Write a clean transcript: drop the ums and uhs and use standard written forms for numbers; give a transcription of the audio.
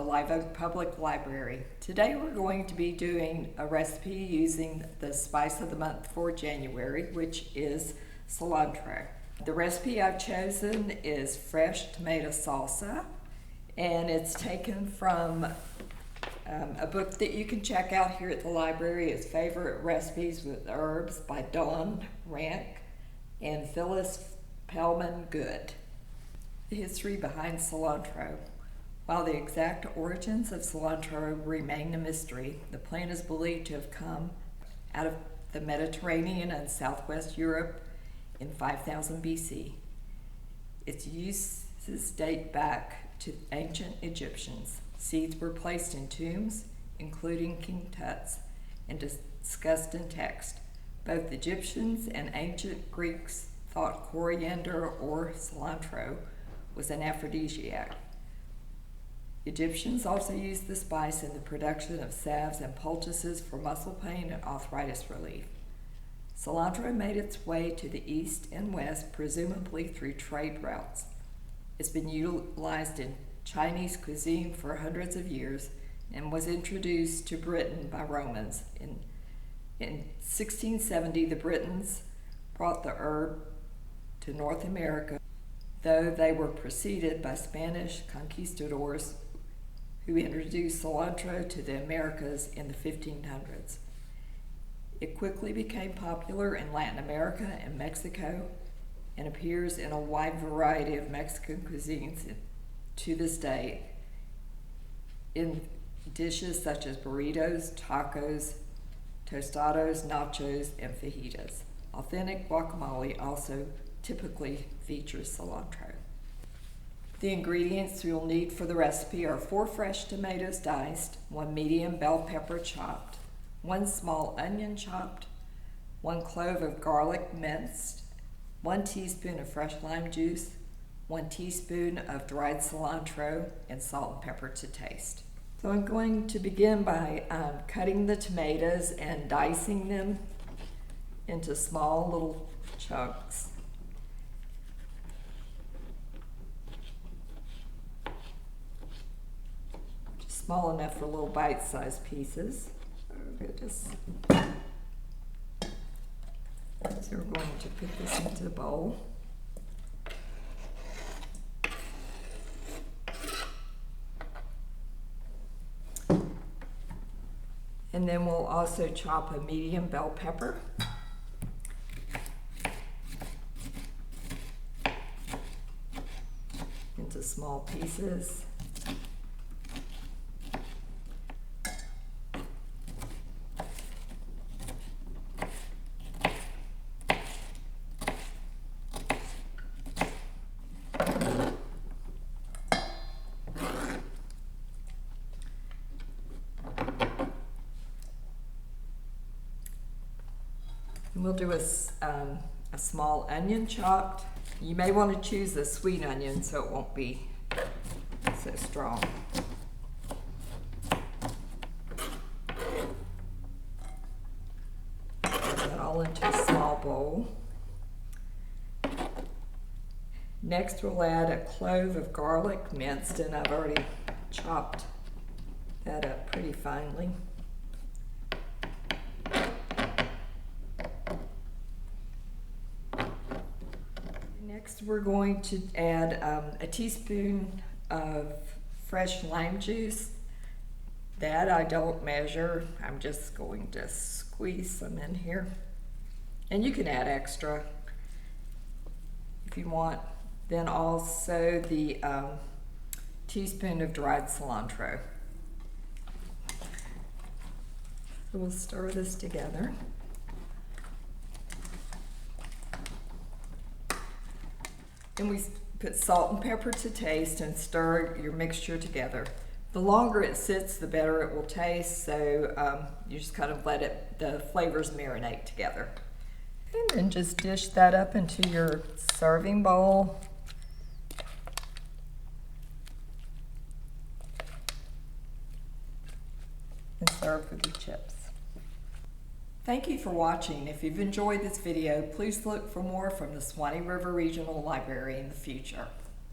Live Oak Public Library. Today we're going to be doing a recipe using the spice of the month for January, which is cilantro. The recipe I've chosen is fresh tomato salsa, and it's taken from a book that you can check out here at the library. It's Favorite Recipes with Herbs by Dawn Rank and Phyllis Pellman Good. The history behind cilantro. While the exact origins of cilantro remain a mystery, the plant is believed to have come out of the Mediterranean and southwest Europe in 5000 BC. Its uses date back to ancient Egyptians. Seeds were placed in tombs, including King Tut's, and discussed in text. Both Egyptians and ancient Greeks thought coriander or cilantro was an aphrodisiac. Egyptians also used the spice in the production of salves and poultices for muscle pain and arthritis relief. Cilantro made its way to the east and west, presumably through trade routes. It's been utilized in Chinese cuisine for hundreds of years and was introduced to Britain by Romans. In 1670, the Britons brought the herb to North America, though they were preceded by Spanish conquistadors who introduced cilantro to the Americas in the 1500s. It quickly became popular in Latin America and Mexico and appears in a wide variety of Mexican cuisines to this day, in dishes such as burritos, tacos, tostados, nachos, and fajitas. Authentic guacamole also typically features cilantro. The ingredients you'll need for the recipe are 4 fresh tomatoes diced, 1 medium bell pepper chopped, 1 small onion chopped, 1 clove of garlic minced, 1 teaspoon of fresh lime juice, 1 teaspoon of dried cilantro, and salt and pepper to taste. So I'm going to begin by cutting the tomatoes and dicing them into small little chunks. Small enough for little bite-sized pieces. So we're going to put this into the bowl. And then we'll also chop a medium bell pepper. Into small pieces. And we'll do a small onion chopped. You may want to choose a sweet onion so it won't be so strong. Put that all into a small bowl. Next we'll add a clove of garlic minced, and I've already chopped that up pretty finely. Next, we're going to add a teaspoon of fresh lime juice. That I don't measure. I'm just going to squeeze some in here. And you can add extra if you want. Then also the teaspoon of dried cilantro. So we'll stir this together. And we put salt and pepper to taste and stir your mixture together. The longer it sits, the better it will taste, so you just kind of let the flavors marinate together. And then just dish that up into your serving bowl. And serve with your chips. Thank you for watching. If you've enjoyed this video, please look for more from the Suwannee River Regional Library in the future.